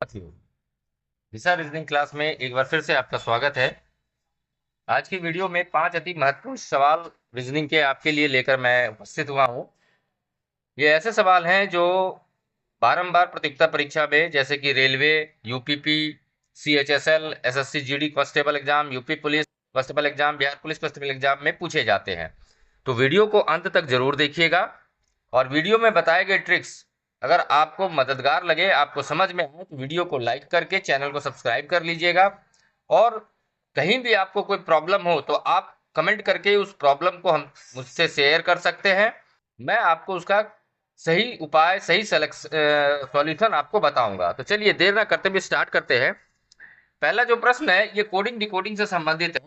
साथियों, दिशा reasoning class में एक बार फिर से आपका स्वागत है। आज की वीडियो में 5 अति महत्वपूर्ण सवाल रीजनिंग के आपके लिए लेकर मैं उपस्थित हुआ हूँ। ये ऐसे सवाल हैं जो बारंबार प्रतियोगिता परीक्षा में, जैसे कि railway, UPP, CHSL, SSC GD constable exam, UP police constable exam, Bihar police constable exam में पूछे जाते हैं। तो वीडियो को अंत तक जरूर देखिएगा और वीडियो में बताए गए ट्रिक्स अगर आपको मददगार लगे, आपको समझ में आए, तो वीडियो को लाइक करके चैनल को सब्सक्राइब कर लीजिएगा। और कहीं भी आपको कोई प्रॉब्लम हो तो आप कमेंट करके उस प्रॉब्लम को हम मुझसे शेयर कर सकते हैं। मैं आपको उसका सही उपाय, सही सॉल्यूशन आपको बताऊंगा। तो चलिए देर ना करते हुए स्टार्ट करते हैं। पहला जो प्रश्न है ये कोडिंग डिकोडिंग से संबंधित है।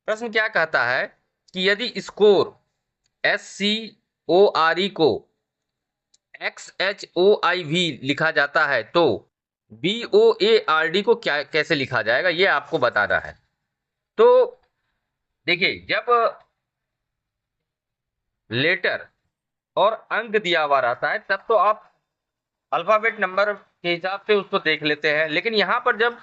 प्रश्न क्या कहता है कि यदि स्कोर SCORE को XHOIV लिखा जाता है तो BOARD को क्या कैसे लिखा जाएगा, ये आपको बताना है। तो देखिए, जब लेटर और अंक दिया हुआ रहता है तब तो आप अल्फाबेट नंबर के हिसाब से उसको देख लेते हैं, लेकिन यहाँ पर जब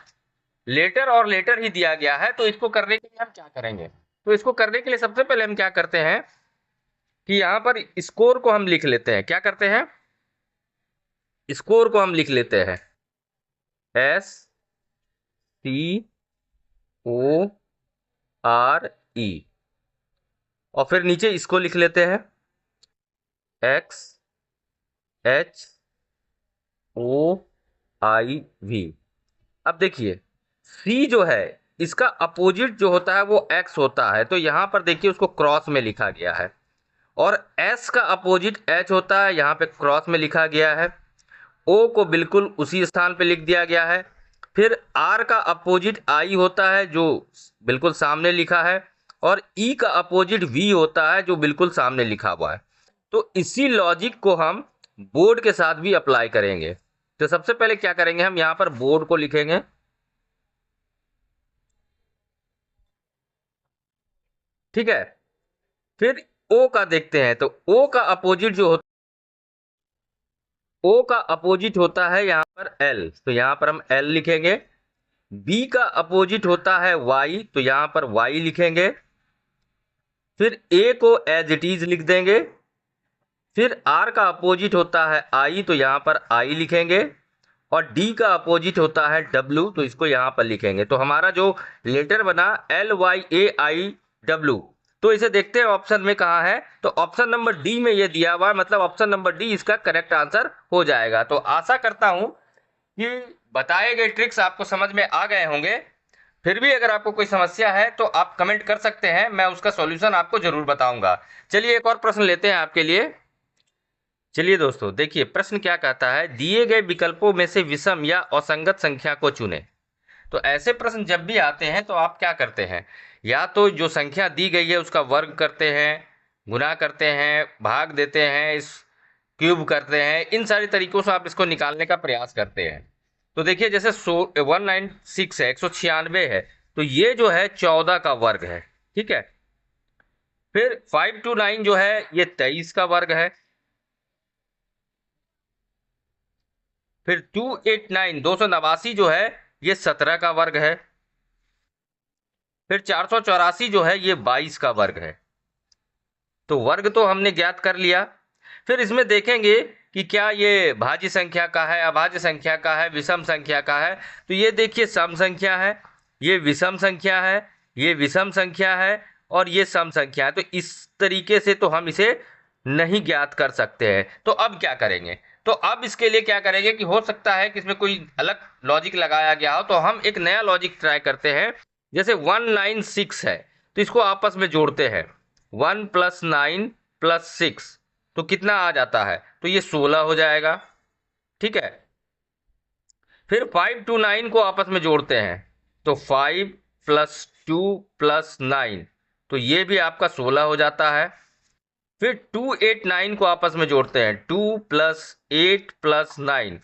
लेटर और लेटर ही दिया गया है तो इसको करने के लिए हम क्या करेंगे? तो इसको करने के लिए सबसे पहले हम क्या करते हैं कि यहाँ पर स्कोर को हम लिख लेते हैं। क्या करते हैं? स्कोर को हम लिख लेते हैं SCORE और फिर नीचे इसको लिख लेते हैं XHOIV। अब देखिए, C जो है इसका अपोजिट जो होता है वो X होता है, तो यहां पर देखिए उसको क्रॉस में लिखा गया है। और S का अपोजिट H होता है, यहां पे क्रॉस में लिखा गया है। O को बिल्कुल उसी स्थान पे लिख दिया गया है। फिर R का अपोजिट I होता है जो बिल्कुल सामने लिखा है, और E का अपोजिट V होता है जो बिल्कुल सामने लिखा हुआ है। तो इसी लॉजिक को हम बोर्ड के साथ भी अप्लाई करेंगे। तो सबसे पहले क्या करेंगे, हम यहां पर बोर्ड को लिखेंगे। ठीक है, फिर O का देखते हैं तो O का अपोजिट जो होता O का अपोजिट होता है यहां पर L, तो यहां पर हम L लिखेंगे। B का अपोजिट होता है Y, तो यहां पर Y लिखेंगे। फिर A को एज इट इज लिख देंगे। फिर R का अपोजिट होता है I, तो यहां पर I लिखेंगे। और D का अपोजिट होता है W, तो इसको यहां पर लिखेंगे। तो हमारा जो लेटर बना LYAIW, तो इसे देखते हैं ऑप्शन में कहाँ है। तो ऑप्शन नंबर डी में ये दिया हुआ है, मतलब ऑप्शन नंबर डी इसका करेक्ट आंसर हो जाएगा। तो आशा करता हूं कि बताए गए ट्रिक्स आपको समझ में आ गए होंगे। फिर भी अगर आपको कोई समस्या है तो आप कमेंट कर सकते हैं, मैं उसका सॉल्यूशन आपको जरूर बताऊंगा। चलिए एक और प्रश्न लेते हैं आपके लिए। चलिए दोस्तों, देखिए प्रश्न क्या कहता है, दिए गए विकल्पों में से विषम या असंगत संख्या को चुनें। तो ऐसे प्रश्न जब भी आते हैं तो आप क्या करते हैं, या तो जो संख्या दी गई है उसका वर्ग करते हैं, गुना करते हैं, भाग देते हैं, इस क्यूब करते हैं। इन सारे तरीकों से आप इसको निकालने का प्रयास करते हैं। तो देखिए, जैसे 196 है, 196 है, तो ये जो है 14 का वर्ग है। ठीक है, फिर 529 जो है ये 23 का वर्ग है। फिर 289 289 जो है ये 17 का वर्ग है। फिर 484 जो है ये 22 का वर्ग है। तो वर्ग तो हमने ज्ञात कर लिया। फिर इसमें देखेंगे कि क्या ये भाज्य संख्या का है, अभाज्य संख्या का है, विषम संख्या का है। तो ये देखिए सम संख्या है, ये विषम संख्या है, ये विषम संख्या है, और ये सम संख्या है। तो इस तरीके से तो हम इसे नहीं ज्ञात कर सकते हैं। तो अब क्या करेंगे? तो अब इसके लिए क्या करेंगे कि हो सकता है कि इसमें कोई अलग लॉजिक लगाया गया हो, तो हम एक नया लॉजिक ट्राई करते हैं। जैसे 196 है, तो इसको आपस में जोड़ते हैं। 1 + 9 + 6 तो कितना आ जाता है? तो ये 16 हो जाएगा। ठीक है, फिर 529 को आपस में जोड़ते हैं, तो 5 + 2 + 9 तो ये भी आपका 16 हो जाता है। फिर 289 को आपस में जोड़ते हैं, 2 + 8 + 9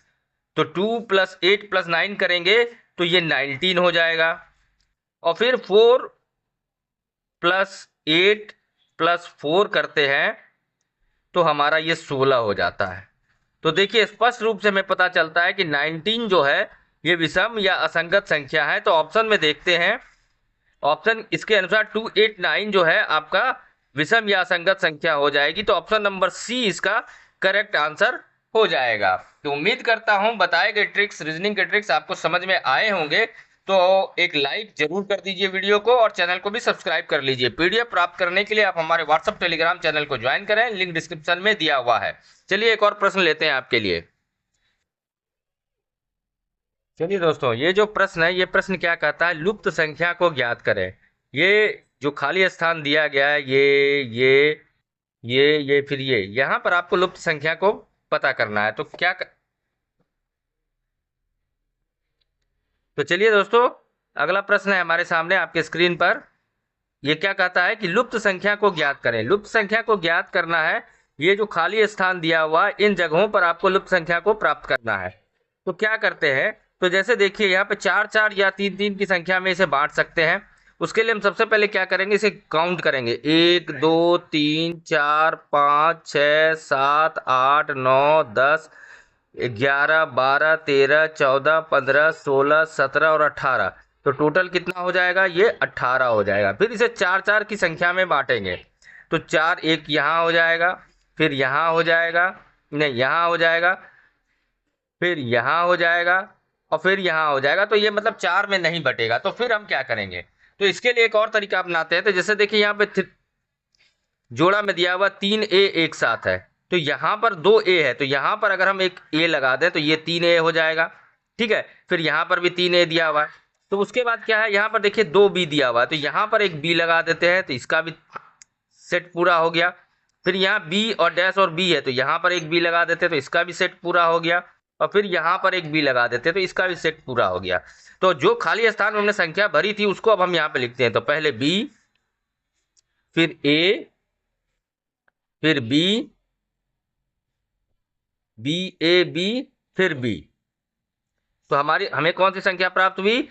तो 2 + 8 + 9 करेंगे तो ये 19 हो जाएगा। और फिर 4 + 8 + 4 करते हैं तो हमारा ये 16 हो जाता है। तो देखिए, स्पष्ट रूप से हमें पता चलता है कि 19 जो है ये विषम या असंगत संख्या है। तो ऑप्शन में देखते हैं, ऑप्शन इसके अनुसार 289 जो है आपका विषम या असंगत संख्या हो जाएगी। तो ऑप्शन नंबर सी इसका करेक्ट आंसर हो जाएगा। तो उम्मीद करता हूं बताए गए ट्रिक्स, रीजनिंग के ट्रिक्स आपको समझ में आए होंगे। तो एक लाइक जरूर कर दीजिए वीडियो को और चैनल को भी सब्सक्राइब कर लीजिए। पीडीएफ प्राप्त करने के लिए आप हमारे व्हाट्सएप टेलीग्राम चैनल को ज्वाइन करें, लिंक डिस्क्रिप्शन में दिया हुआ है। चलिए एक और प्रश्न लेते हैं आपके लिए। चलिए दोस्तों, ये जो प्रश्न है, ये प्रश्न क्या कहता है, लुप्त संख्या को ज्ञात करें। ये जो खाली स्थान दिया गया है, ये फिर ये, यहाँ पर आपको लुप्त संख्या को पता करना है। तो तो चलिए दोस्तों, अगला प्रश्न है हमारे सामने आपके स्क्रीन पर। ये क्या कहता है कि लुप्त संख्या को ज्ञात करें। लुप्त संख्या को ज्ञात करना है, ये जो खाली स्थान दिया हुआ है, इन जगहों पर आपको लुप्त संख्या को प्राप्त करना है। तो क्या करते हैं, तो जैसे देखिए यहाँ पे 4-4 या 3-3 की संख्या में इसे बांट सकते हैं। उसके लिए हम सबसे पहले क्या करेंगे, इसे काउंट करेंगे। 1 2 3 4 5 6 7 8 9 10 11 12 13 14 15 16 17 और 18। तो टोटल कितना हो जाएगा, ये 18 हो जाएगा। फिर इसे 4-4 की संख्या में बांटेंगे। तो 4 एक यहाँ हो जाएगा, फिर यहाँ हो जाएगा, नहीं यहाँ हो जाएगा, फिर यहाँ हो जाएगा और फिर यहाँ हो जाएगा। तो ये मतलब 4 में नहीं बटेगा। तो फिर हम क्या करेंगे, तो इसके लिए एक और तरीका अपनाते हैं। तो जैसे देखिए यहाँ पे जोड़ा में दिया हुआ 3A एक साथ है, तो यहाँ पर 2A है, तो यहाँ पर अगर हम एक A लगा दें तो ये 3A हो जाएगा। ठीक है, फिर यहाँ पर भी 3A दिया हुआ है। तो उसके बाद क्या है, यहाँ पर देखिए 2B दिया हुआ है, तो यहाँ पर एक B लगा देते हैं, तो इसका भी सेट पूरा हो गया। फिर यहाँ B और डैश और B है, तो यहाँ पर एक B लगा देते हैं, तो इसका भी सेट पूरा हो गया। और फिर यहाँ पर एक B लगा देते हैं, तो इसका भी सेट पूरा हो गया। तो जो खाली स्थान में हमने संख्या भरी थी उसको अब हम यहाँ पे लिखते हैं। तो पहले B, फिर A, फिर B, B फिर B। तो हमें कौन सी संख्या प्राप्त हुई,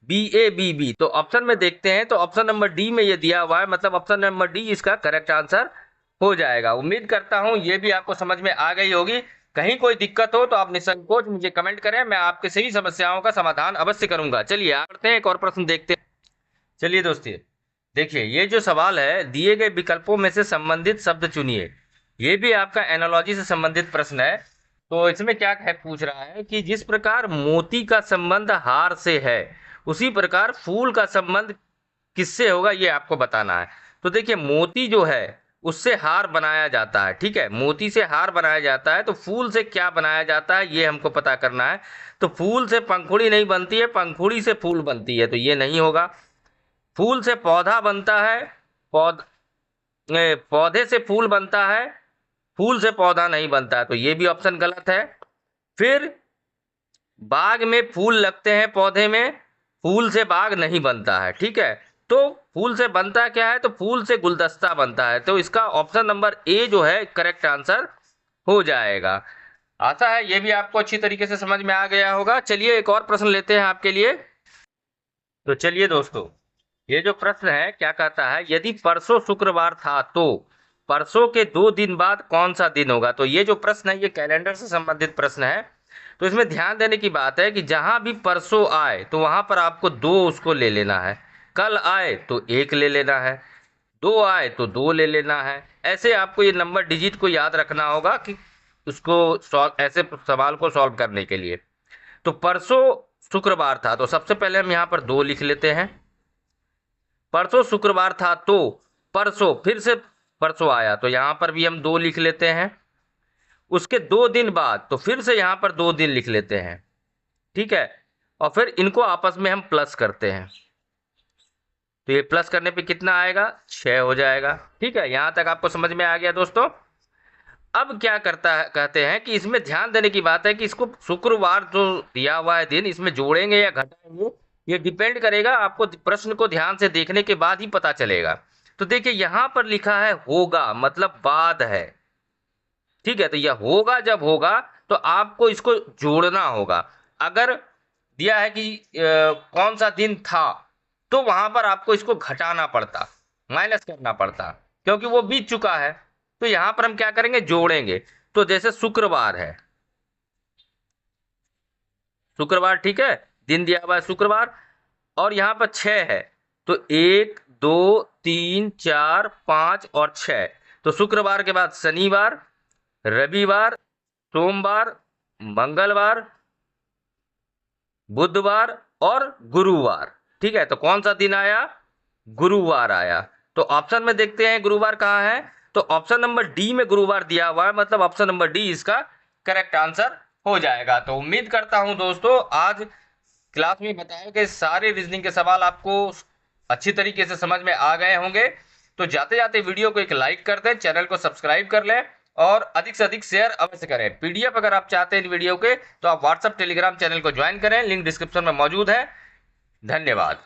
BA तो ऑप्शन में देखते हैं, तो ऑप्शन नंबर डी में ये दिया हुआ है, मतलब ऑप्शन नंबर डी इसका करेक्ट आंसर हो जाएगा। उम्मीद करता हूं ये भी आपको समझ में आ गई होगी। कहीं कोई दिक्कत हो तो आप निसंकोच मुझे कमेंट करें, मैं आपके सभी समस्याओं का समाधान अवश्य करूंगा। चलिए आगे बढ़ते हैं, एक और प्रश्न देखते हैं। चलिए दोस्तों, देखिए ये जो सवाल है, दिए गए विकल्पों में से संबंधित शब्द चुनिए। ये भी आपका एनालॉजी से संबंधित प्रश्न है। तो इसमें क्या है, पूछ रहा है कि जिस प्रकार मोती का संबंध हार से है, उसी प्रकार फूल का संबंध किससे होगा, ये आपको बताना है। तो देखिए मोती जो है उससे हार बनाया जाता है। ठीक है, मोती से हार बनाया जाता है। तो फूल से क्या बनाया जाता है, ये हमको पता करना है। तो फूल से पंखुड़ी नहीं बनती है, पंखुड़ी से फूल बनती है, तो ये नहीं होगा। फूल से पौधा बनता है, पौध पौधे से फूल बनता है, फूल से पौधा नहीं बनता है, तो ये भी ऑप्शन गलत है। फिर बाग में फूल लगते हैं, पौधे में फूल से बाग नहीं बनता है। ठीक है, तो फूल से बनता क्या है, तो फूल से गुलदस्ता बनता है। तो इसका ऑप्शन नंबर ए जो है करेक्ट आंसर हो जाएगा। आशा है ये भी आपको अच्छी तरीके से समझ में आ गया होगा। चलिए एक और प्रश्न लेते हैं आपके लिए। तो चलिए दोस्तों, ये जो प्रश्न है क्या कहता है, यदि परसों शुक्रवार था तो परसों के 2 दिन बाद कौन सा दिन होगा। तो ये जो प्रश्न है ये कैलेंडर से संबंधित प्रश्न है। तो इसमें ध्यान देने की बात है कि जहां भी परसों आए तो वहां पर आपको 2 उसको ले लेना है, कल आए तो 1 ले लेना है, 2 आए तो 2 ले लेना है। ऐसे आपको ये नंबर डिजिट को याद रखना होगा कि उसको ऐसे सवाल को सॉल्व करने के लिए। तो परसों शुक्रवार था, तो सबसे पहले हम यहाँ पर 2 लिख लेते हैं। परसों शुक्रवार था तो परसों फिर से परसों आया, तो यहां पर भी हम 2 लिख लेते हैं। उसके 2 दिन बाद तो फिर से यहां पर 2 दिन लिख लेते हैं। ठीक है, और फिर इनको आपस में हम प्लस करते हैं। तो ये प्लस करने पे कितना आएगा, 6 हो जाएगा। ठीक है, यहां तक आपको समझ में आ गया दोस्तों। अब क्या करता है, कहते हैं कि इसमें ध्यान देने की बात है कि इसको शुक्रवार जो दिया हुआ है दिन, इसमें जोड़ेंगे या घटाएंगे, ये डिपेंड करेगा, आपको प्रश्न को ध्यान से देखने के बाद ही पता चलेगा। तो देखिए यहां पर लिखा है होगा, मतलब बाद है। ठीक है, तो यह होगा, जब होगा तो आपको इसको जोड़ना होगा। अगर दिया है कि कौन सा दिन था, तो वहां पर आपको इसको घटाना पड़ता, माइनस करना पड़ता, क्योंकि वो बीत चुका है। तो यहां पर हम क्या करेंगे, जोड़ेंगे। तो जैसे शुक्रवार है, शुक्रवार, ठीक है, दिन दिया हुआ है शुक्रवार, और यहाँ पर 6 है, तो 1 2 3 4 5 और 6। तो शुक्रवार के बाद शनिवार, रविवार, सोमवार, मंगलवार, बुधवार और गुरुवार। ठीक है, तो कौन सा दिन आया? गुरुवार आया। तो ऑप्शन में देखते हैं गुरुवार कहाँ है, तो ऑप्शन नंबर डी में गुरुवार दिया हुआ है, मतलब ऑप्शन नंबर डी इसका करेक्ट आंसर हो जाएगा। तो उम्मीद करता हूं दोस्तों आज क्लास में बताए गए सारे रीजनिंग के सवाल आपको अच्छी तरीके से समझ में आ गए होंगे। तो जाते जाते वीडियो को एक लाइक कर दें, चैनल को सब्सक्राइब कर लें और अधिक से अधिक शेयर अवश्य करें। पीडीएफ अगर आप चाहते हैं इन वीडियो के, तो आप व्हाट्सएप टेलीग्राम चैनल को ज्वाइन करें, लिंक डिस्क्रिप्शन में मौजूद है। धन्यवाद।